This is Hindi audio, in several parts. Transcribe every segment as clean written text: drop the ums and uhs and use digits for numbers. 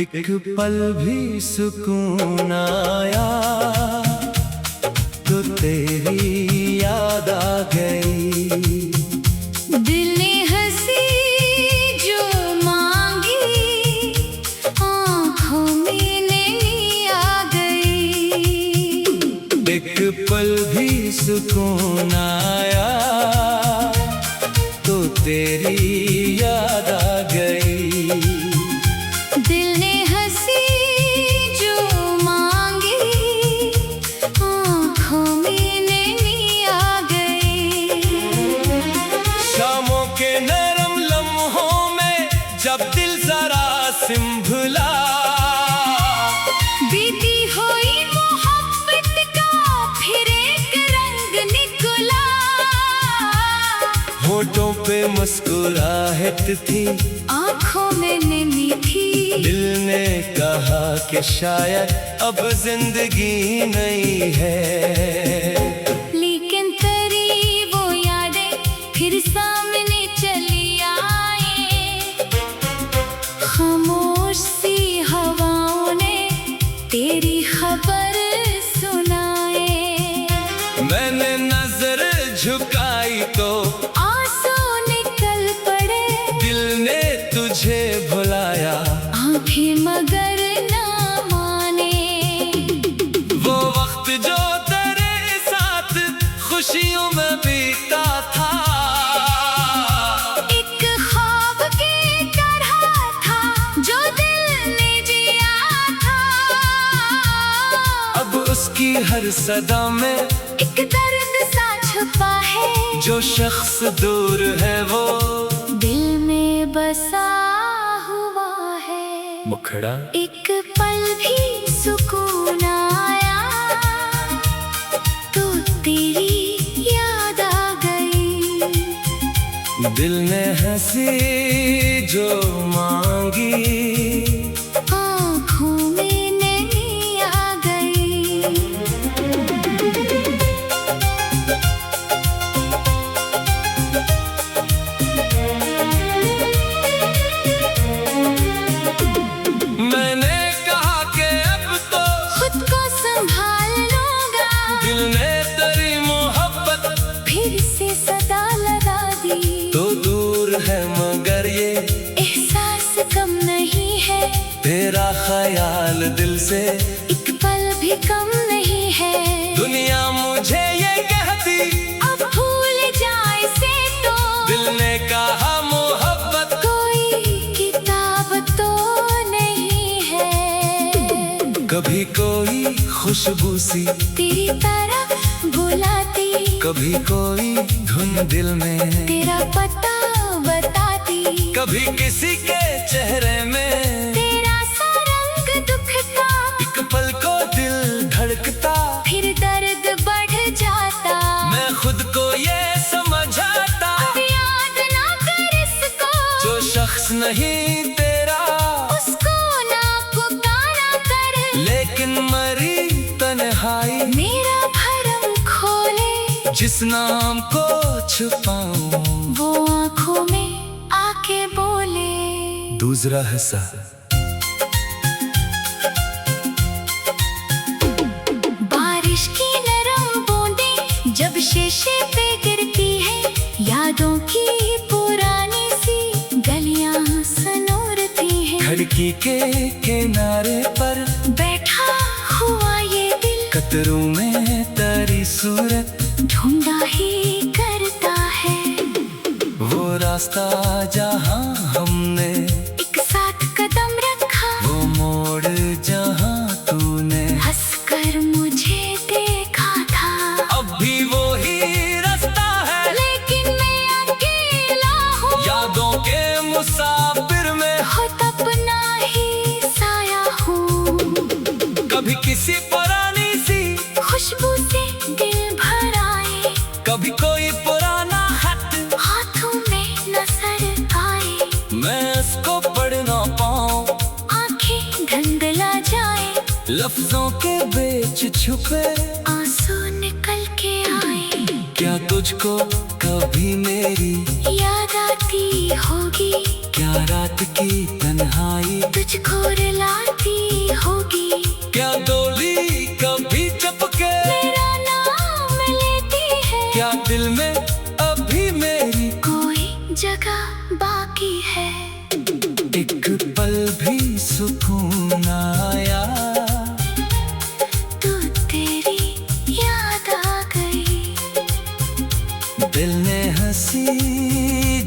एक पल भी सुकून आया तो तेरी याद आ गई। दिल ने हंसी जो मांगी, आँखों में नमी आ गई। एक पल भी सुकून आया तो तेरी याद आ गई। दिल ने हंसी जो मांगी, आँखों में नमी आ गई। शामों के नरम लम्हों में जब दिल जरा सिंभला, बीती हुई मोहब्बत का फिर एक रंग निकला। होठों पे मुस्कुराहट थी, आँखों में नमी थी। दिल ने कहा कि शायद अब जिंदगी नहीं है। लेकिन तेरी वो यादें फिर सामने चली आए। खामोश सी हवाओं ने तेरी खबर सुनाए। मैंने नजर झुकाई तो आंसू निकल पड़े। दिल ने तुझे भुलाया, आंखें मगर ना माने। वो वक्त जो तेरे साथ खुशियों में बीता था, एक ख्वाब की तरह था जो दिल ने जिया था। अब उसकी हर सदा में एक दर्द सा छुपा है। जो शख्स दूर है वो दिल में बसा हुआ है। मुखड़ा एक पल भी सुकून आया तो तेरी याद आ गई। दिल ने हंसी जो मांगी, आँखों में नमी आ गई। मैंने कहा कि अब तो खुद को संभाल लूंगा। दिल ने तेरी मोहब्बत फिर से सदा लगा दी। तो दूर है मगर ये एहसास कम नहीं है। तेरा ख्याल दिल से एक पल भी कम नहीं है। दुनिया मुझे ये कहती अब भूल जाए से तो दिल ने कहा मोहब्बत कोई किताब तो नहीं है। कभी कोई खुशबू सी तेरी तरफ बुलाती, कभी कोई धुन दिल में तेरा पता बताती। कभी किसी के चेहरे में तेरा सा रंग दुखता, एक पल को दिल धड़कता। फिर दर्द बढ़ जाता। मैं खुद को ये समझाता अब याद ना कर इसको, जो शख्स नहीं तेरा उसको ना पुकारा कर। लेकिन मरी तन्हाई मेरा भरम खोले, जिस नाम को छुपाऊं वो आँखों में आके बोले। दूसरा हिस्सा। बारिश की नरम बूंदें जब शीशे पे गिरती है, यादों की पुरानी सी गलियां सनोरती हैं। खिड़की के किनारे पर बैठा हुआ ये दिल कतरों में तेरी सूरत ढूंढा ही करता है। वो रास्ता जहाँ हमने एक साथ कदम रखा, वो मोड़ जहाँ तूने हंसकर मुझे देखा था। अब भी वो ही रास्ता है, लेकिन मैं अकेला हूँ। यादों के मुसाफिर में खुद अपना ही साया हूँ। कभी किसी पुरानी सी खुशबू से दिल भर आए, कभी कोई पुराना खत हाथों में नजर आए। मैं उसको पढ़ ना पाऊं, आंखें धुंधला जाए, लफ्जों के बीच छुपे आंसू निकल के आए। क्या तुझको कभी मेरी याद आती होगी, क्या रात की तन्हाई तुझको रुलाती होगी, क्या डोली कभी टपके मेरा नाम लेती है, क्या दिल में अभी मेरी कोई जगह बाकी है। एक पल भी सुकून आया तू तेरी याद आ गई, दिल ने हंसी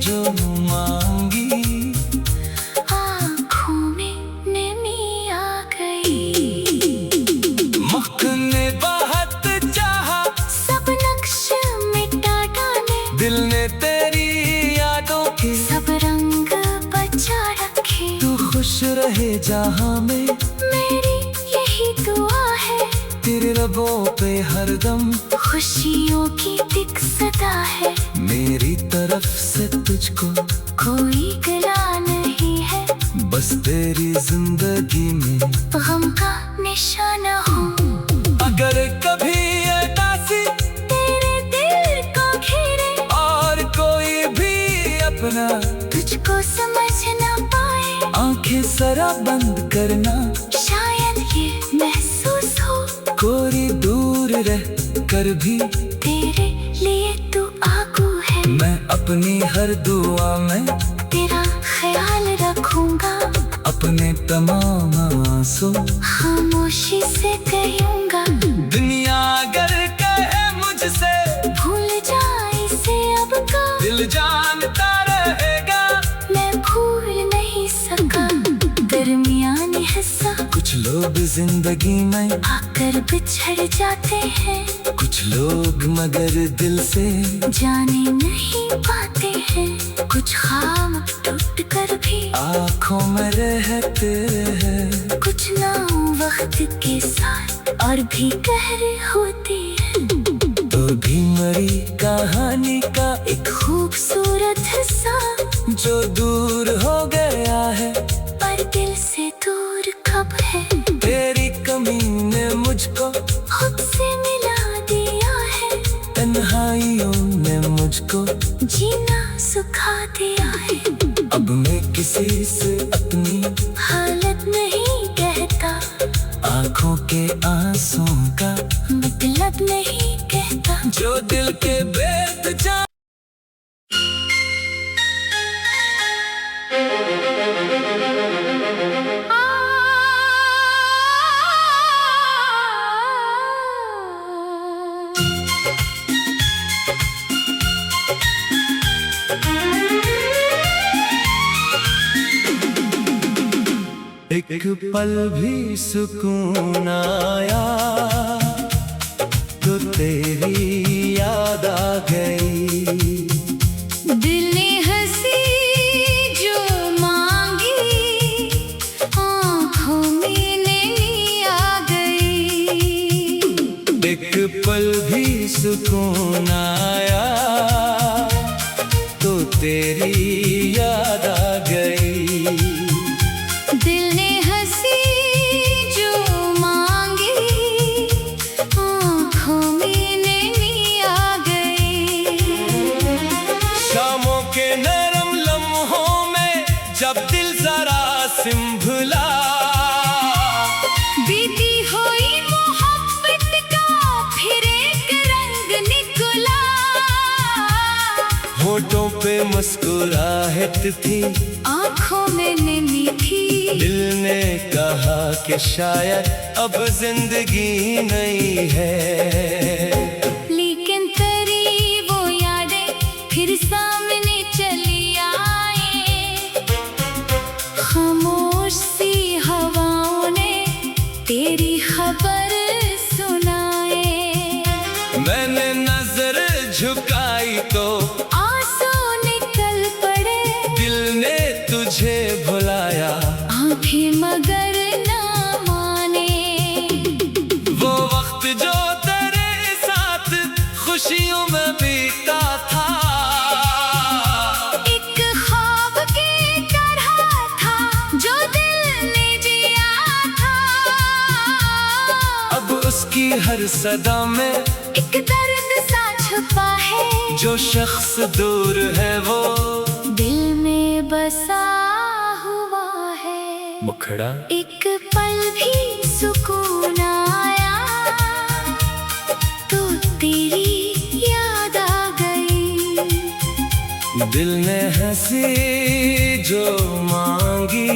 जो मांगी, आँखों में नमी आ गई। मख ने बहुत चाहा, सब नक्श मिटा डाले, दिल ने तेरी यादों के सब रंग बचा रखे। तू खुश रहे जहाँ में, मेरी यही दुआ है, तेरे लबों पे हरदम खुशियों की दिख सदा है। मेरी तरफ से तुझको कोई गिला नहीं है, बस तेरी जिंदगी में गम का निशाना हूँ। अगर कभी उदासी तेरे दिल को घेरे और कोई भी अपना तुझको समझ ना पाए, आंखें जरा बंद करना, शायद ये महसूस हो कोई दूर रह कर भी तेरे लिए तू आगू है। मैं अपनी हर दुआ में तेरा ख्याल रखूंगा, अपने तमाम आंसू खामोशी से कहूंगा। दुनिया अगर कहे मुझसे भूल जा इसे अब का, दिल जानता रहेगा, मैं भूल नहीं सका। दरमियानी हिस्सा कुछ लोग जिंदगी में आकर बिछड़ जाते हैं, कुछ लोग मगर दिल से जाने नहीं पाते हैं। कुछ ख्वाब टूट कर भी आँखों में रहते हैं, कुछ नाम वक्त के साथ और भी गहरे होते हैं। तो भी मरी कहानी का एक खूबसूरत हिस्सा जो दूर हो गया है, पर दिल से दूर कब है। तेरी कमी ने मुझको खुद से मिला दिया है, तन्हाइयों ने मुझको जीना सिखा दिया है। अब मैं किसी से अपनी हालत नहीं कहता, आँखों के आंसू का मतलब नहीं कहता। जो दिल के बेत जा एक पल भी सुकून आया तो तेरी याद आ गई, दिल ने हंसी जो मांगी, आँखों में नमी आ गई। एक पल भी सुकून आया तो तेरी याद आ गई, दिल ने हंसी जो मांगी, आँखों में नमी आ गई। शामों के नरम लम्हों में जब दिल जरा सिंभला, बीती हुई मोहब्बत का फिर एक रंग निकला। होठों पे मुस्कुराहट थी, आँखों में नमी थी, दिल ने कहा कि शायद अब जिंदगी नहीं है। लेकिन तेरी वो यादें फिर सामने चली आए। खामोश सी हवाओं ने तेरी खबर सुनाए। मैंने नजर झुकाई तो आंसू निकल पड़े, दिल ने तुझे भुलाया, आंखें मगर ना माने। वो वक्त जो तेरे साथ खुशियों में बीता था, एक ख्वाब की तरह था जो दिल ने जिया था। अब उसकी हर सदा में एक दर्द सा छुपा है, जो शख्स दूर है वो दिल में बसा हुआ है। मुखड़ा खड़ा। एक पल भी सुकून आया तो तेरी याद आ गई। दिल ने हंसी जो मांगी,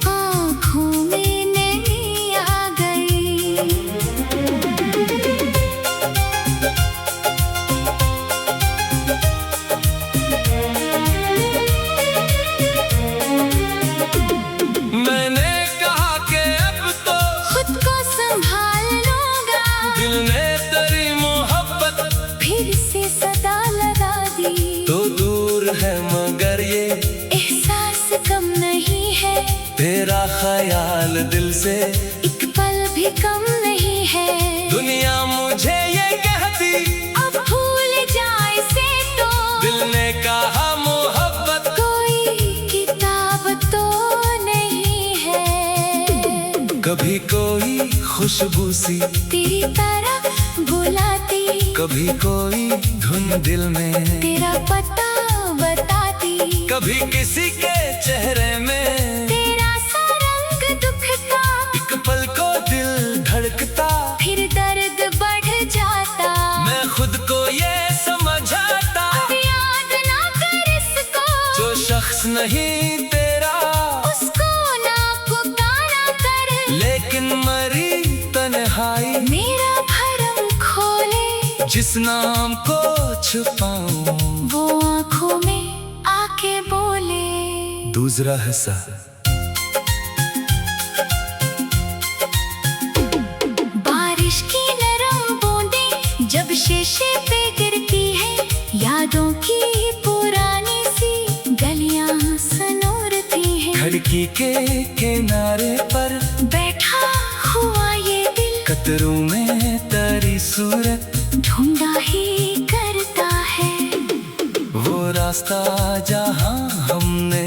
आँखों में नमी आ गई। मैंने कहा कि अब तो खुद को संभाल लूंगा। दिल ने तेरी मोहब्बत फिर से सदा लगा दी। तो दूर है मगर ये एहसास कम नहीं है। तेरा ख्याल दिल से एक पल भी कम नहीं है। दुनिया मुझे ये कहती अब भूल जाए से तो दिल ने कहा मोहब्बत कोई किताब तो नहीं है। कभी कोई खुशबू सी तेरी तरफ बुलाती, कभी कोई धुन दिल में तेरा पता बताती। कभी किसी के चेहरे में तेरा सा रंग दुख का, एक पल को दिल धड़कता। फिर दर्द बढ़ जाता। मैं खुद को ये समझाता अब याद ना कर इसको, जो शख्स नहीं तेरा उसको ना पुकारा कर। लेकिन मरी तन्हाई मेरा भरम खोले, जिस नाम को छुपाऊं वो आँखों में आके बोले। दूसरा हिस्सा। बारिश की नरम बूंदें जब शीशे पे गिरती है, यादों की पुरानी सी गलियां सनोरती हैं। खिड़की के किनारे पर बैठा हुआ ये दिल कतरों में तेरी सूरत ढूंढा ही करता है। वो रास्ता जहाँ हमने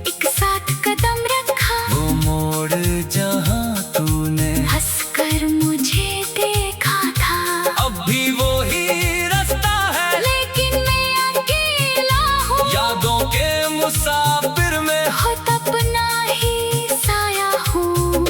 एक साथ कदम रखा, वो मोड़ जहाँ तूने हंसकर मुझे देखा था। अब भी वो ही रास्ता है, लेकिन मैं अकेला हूँ। यादों के मुसाफिर में खुद अपना ही साया हूँ।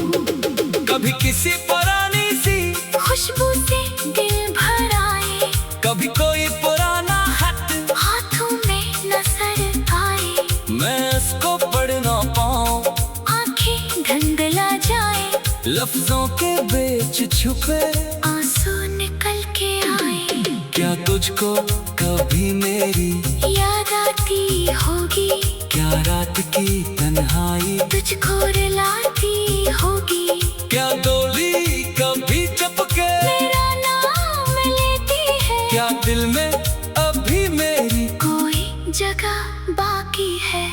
कभी किसी पुरानी सी खुशबू से दिल भर आए, कभी कोई पुराना खत हाथों में नजर आए। मैं उसको पढ़ ना पाऊं, आंखें धुंधला जाए, लफ्जों के बीच छुपे आंसू निकल के आए। क्या तुझको कभी मेरी याद आती होगी, क्या रात की तन्हाई तुझको रुलाती होगी। क्या डोली कभी चपके मेरा नाम लेती है, क्या दिल में अभी मेरी कोई जगह बाकी है।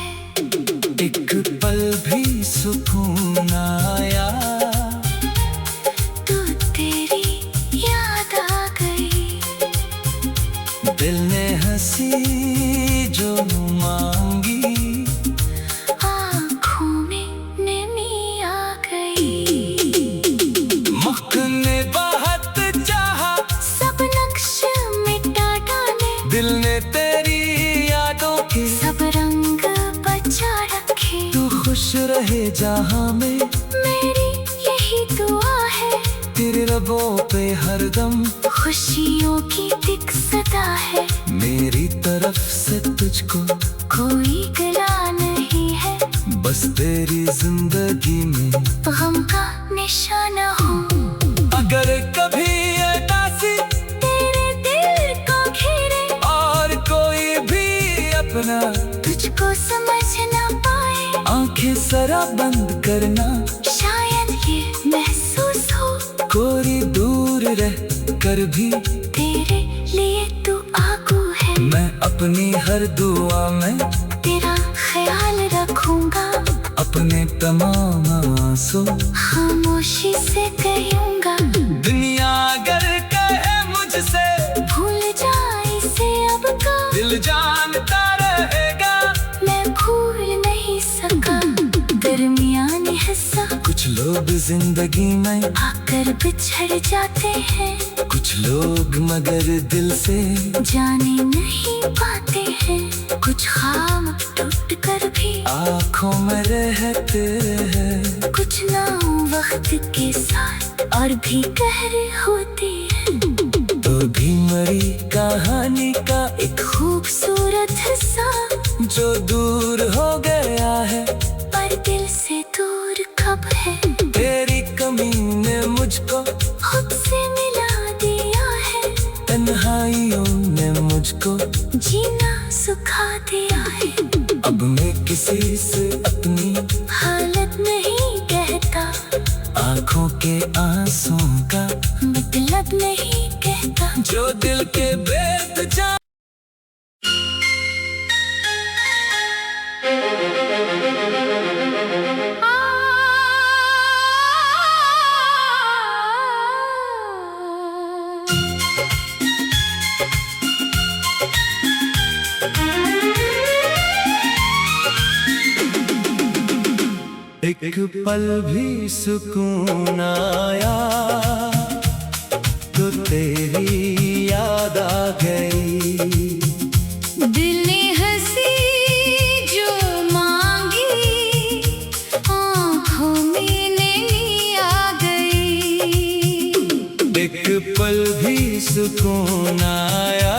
एक पल भी सुकून आया तो तेरी याद आ गई। दिल ने हंसी जो मांगी, आँखों में नमी आ गई। मख ने बहुत चाहा, सब नक्श मिटा डाले, दिल ने तेरी यादों के सब रंग बचा रखे। तू खुश रहे जहाँ में, मेरी यही दुआ है। तेरे लबों पे हरदम खुशियों की दिख सदा है। मेरी तरफ से तुझको कोई गिला नहीं है, बस तेरी जिंदगी में गम का निशाना हूँ। अगर कभी उदासी तेरे दिल को घेरे और कोई भी अपना तुझको समझ ना पाए, आंखें जरा बंद करना। शायद ये महसूस हो कोई दूर रह कर भी तेरे लिए तू आगू है। मैं अपनी हर दुआ में तेरा ख्याल रखूंगा, अपने तमाम आंसू खामोशी से कहूंगा। दुनिया अगर कहे मुझसे भूल जाए इसे अब का, दिल जानता रहेगा। मैं भूल नहीं सका। दरमियानी हिस्सा कुछ लोग जिंदगी में आकर बिछड़ जाते हैं, कुछ लोग मगर दिल से जाने नहीं पाते हैं। कुछ खाम टूट कर भी आँखों में रहते हैं। वक्त के साथ और भी गहरे होते हैं। तो भी मरी कहानी का एक खूबसूरत हिस्सा जो दूर हो गया है, पर दिल से दूर कब है। तेरी कमी ने मुझको खुद से मिला दिया है, तन्हाइयों ने मुझको जीना सिखा दिया है। अब मैं किसी से अपनी हालत नहीं कहता, आंखों के आंसुओं का मतलब नहीं कहता। जो दिल के वेद जान एक पल भी सुकून आया तो तेरी याद आ गई। दिल ने हंसी जो मांगी, आँखों में नमी आ गई। एक पल भी सुकून आया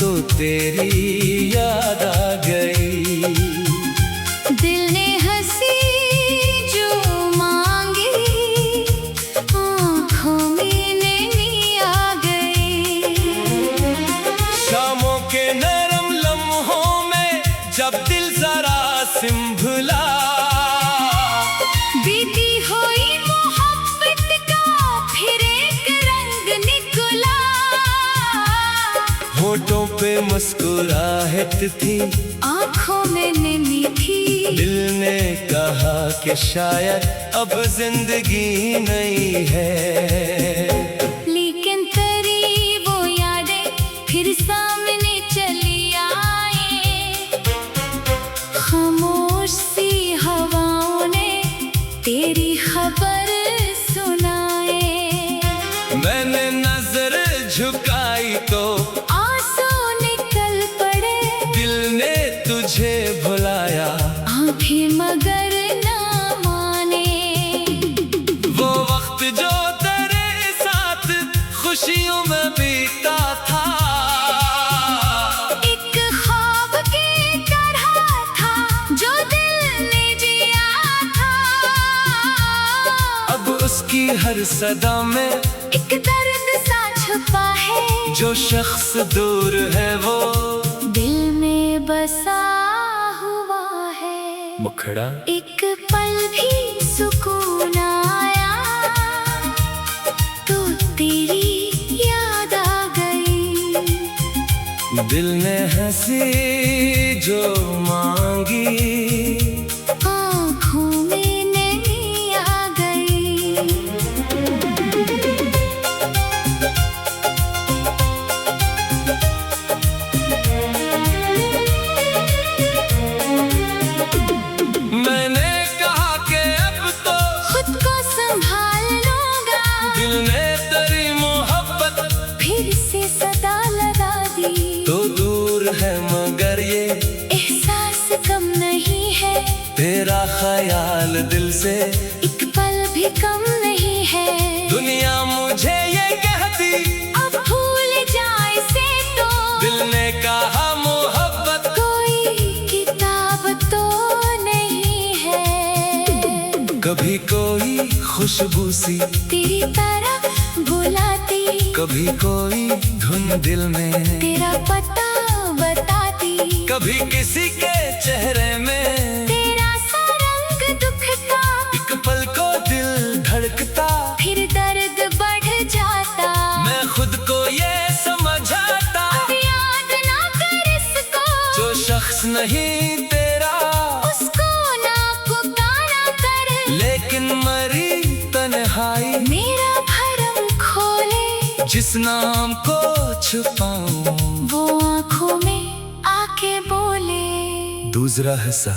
तो तेरी याद आ गई। दिल ने हंसी जो मांगी, आँखों में नमी आ गई। शामों के नरम लम्हों में जब दिल जरा सिंभला, बीती हुई मोहब्बत का फिर एक रंग निकला। होठों पे मुस्कुराहट थी, आँखों में नमी थी। दिल ने कहा कि शायद अब जिंदगी नहीं है। लेकिन तेरी वो यादें फिर सामने चली आए। खामोश सी हवाओं ने तेरी खबर सुनाए। मैंने नजर झुकाई तो आंसू निकल पड़े, दिल ने तुझे भुलाया। आंखें मगर ना माने। वो वक्त जो तेरे साथ खुशियों में बीता था, एक ख्वाब की तरह था जो दिल ने जिया था। अब उसकी हर सदा में एक दर्द सा छुपा है, जो शख्स दूर है वो दिल में बसा हुआ है। मुखड़ा एक पल भी सुकून आया तो तेरी याद आ गई। दिल ने हंसी जो मांगी, आँखों में नमी आ गई। मैंने कहा कि अब तो खुद को संभाल लूंगा, दिल ने तेरी मोहब्बत फिर से सदा लगा दी। तो दूर है मगर ये एहसास कम नहीं है, तेरा ख्याल दिल से एक पल भी कम नहीं है। दुनिया मुझे ये कहती अब भूल जाए से तो दिल ने कहा मोहब्बत कोई किताब तो नहीं है। कभी कोई खुशबू सी तेरी तरफ बुलाती, कभी कोई धुन दिल में तेरा पता बताती। कभी किसी के चेहरे में तेरा सा रंग दुखता, एक पल को दिल धड़कता। फिर दर्द बढ़ जाता। मैं खुद को ये समझाता अब याद ना कर इसको, जो शख्स नहीं तेरा उसको ना पुकारा कर। लेकिन मरी तन्हाई मेरा भरम खोले, जिस नाम को छुपाऊं वो आँखों में आके बोले। दूसरा हिस्सा।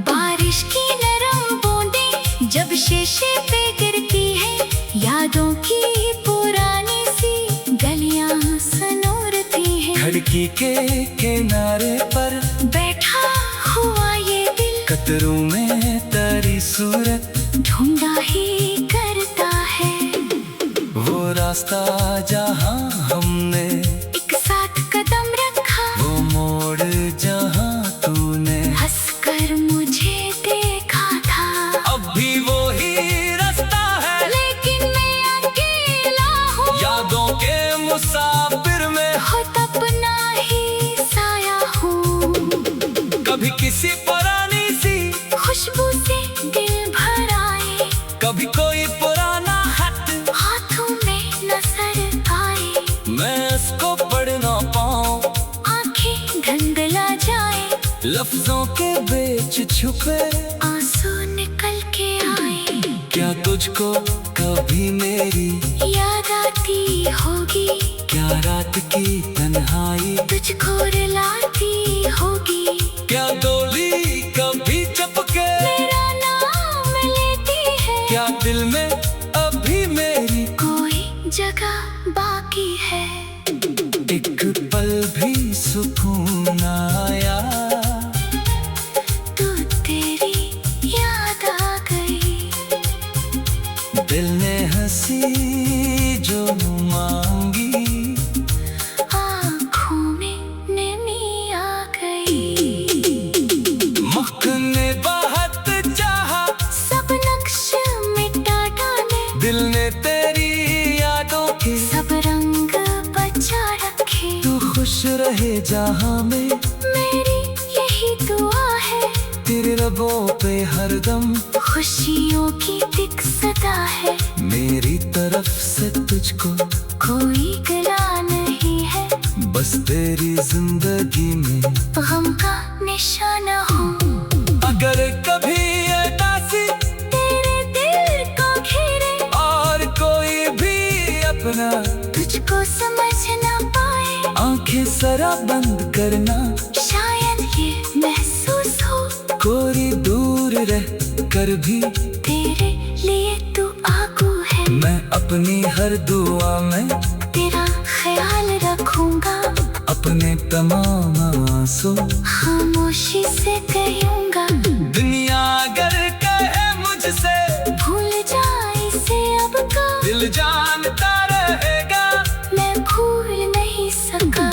बारिश की नरम बूंदें जब शीशे पे गिरती है, यादों की पुरानी सी गलियां सनोरती हैं। खिड़की के किनारे पर बैठा चित्रों में तेरी सूरत ढूंढा ही करता है। वो रास्ता जहाँ हमने एक साथ कदम रखा, वो मोड़ जहाँ तूने हंसकर मुझे देखा था। अब भी वो ही रास्ता है, लेकिन मैं अकेला हूँ। यादों के मुसाफिर में खुद अपना ही साया हूँ। कभी किसी पुरानी सी खुशबू से दिल भर आए, कभी कोई पुराना खत हाथों में नजर आए। मैं इसको पढ़ ना पाऊं, आंखें धुंधला जाए, लफ्जों के बीच छुपे आंसू निकल के आए। क्या तुझको कभी मेरी याद आती होगी, क्या रात की तन्हाई तुझको रुलाती होगी। क्या डोली कभी चपके मेरा नाम लेती है, क्या दिल में अभी मेरी कोई जगह बाकी है। एक पल भी सुकून आया तू तेरी याद आ गई। दिल ने हंसी जो मांगी, आँखों में नमी आ गई। मुख ने बहुत चाहा, सब नक्श मिटा डाले, दिल ने तेरी यादों के सब रंग बचा रखे। तू खुश रहे जहाँ में, मेरी यही दुआ है। तेरे रबों पे हरदम खुशियों की दिख सदा है। मेरी तरफ से तुझको कोई गिला नहीं है, बस तेरी जिंदगी में गम का निशाना हूँ। अगर कभी ये दासी तेरे दिल को घेरे और कोई भी अपना तुझको समझ ना पाए, आंखें जरा बंद करना, शायद ये महसूस हो कोई दूर रह कर भी तेरे लिए तू आगू है। मैं अपनी हर दुआ में तेरा ख्याल रखूंगा, अपने तमाम आंसू खामोशी से कहूंगा। दुनिया अगर कहे मुझसे भूल जा इसे अब का, दिल जानता रहेगा। मैं भूल नहीं सका।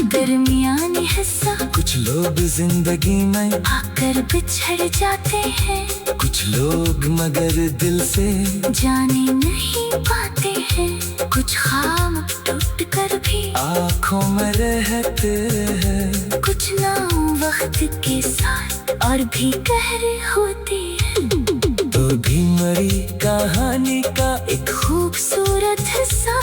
दरमियानी हिस्सा कुछ लोग जिंदगी में आकर बिछड़ जाते हैं, कुछ लोग मगर दिल से जाने नहीं पाते हैं। कुछ ख्वाब टूट कर भी आँखों में रहते हैं, कुछ नाम वक्त के साथ और भी गहरे होते हैं। तो भी मरी कहानी का एक खूबसूरत हिस्सा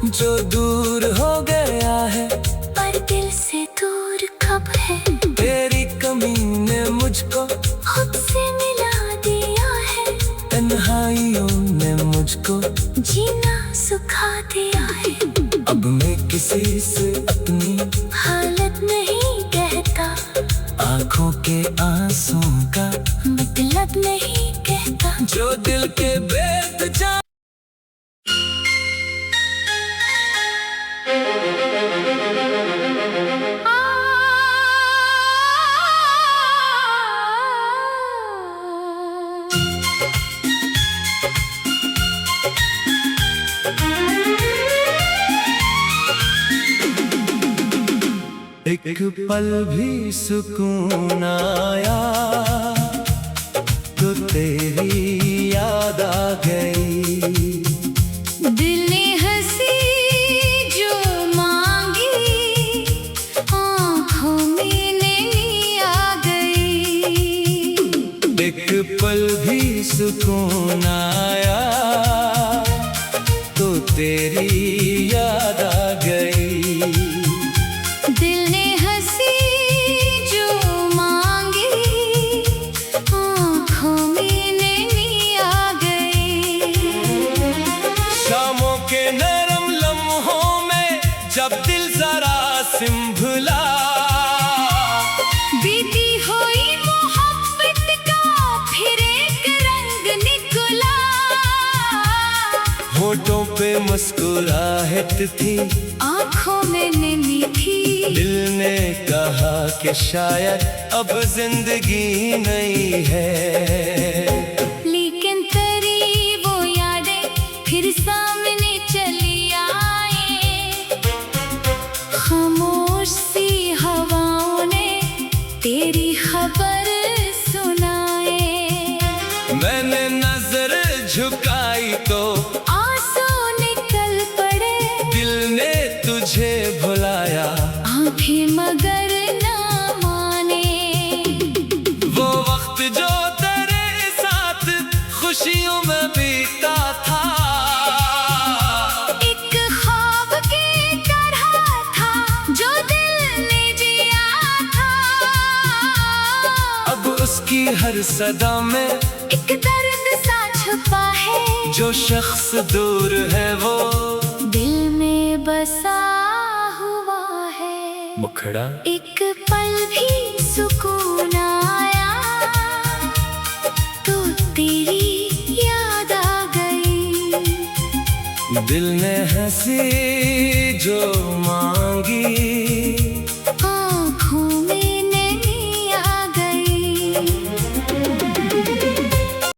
जो दूर हो गया है, पर दिल से दूर कब है। तेरी कमी ने मुझको खुद से मिला दिया है, तन्हाइयों ने मुझको जीना सिखा दिया है। अब मैं किसी से अपनी हालत नहीं कहता, आँखों के आंसू का मतलब नहीं कहता। जो दिल के भेद जान एक पल भी सुकून आया तो तेरी याद आ गई। दिल ने हंसी जो मांगी, आँखों में नमी आ गई। एक पल भी सुकून आया तो तेरी याद आ गई। दिल ने हंसी जो मांगी, आँखों में नमी आ गई। शामों के नरम लम्हों में जब दिल जरा सिंभला, बीती हुई मोहब्बत का फिर एक रंग निकला। होठों पे मुस्कुराहट थी, आंखों में नमी थी। दिल ने कहा कि शायद अब जिंदगी नहीं है। लेकिन तेरी वो यादें फिर सामने चली आए। खामोश सी हवाओं ने तेरी खबर सुनाए। मैंने नजर झुकाई तो आंसू निकल पड़े। दिल ने तुझे भुलाया, आंखें मगर ना माने। वो वक्त जो तेरे साथ खुशियों में बीता था, एक ख्वाब की तरह था जो दिल ने जिया था। अब उसकी हर सदा में एक दर्द सा छुपा है। जो शख्स दूर है वो दिल में बसा हुआ है। मुखड़ा एक पल भी सुकून आया तो तेरी याद आ गई। दिल ने हंसी जो मांगी,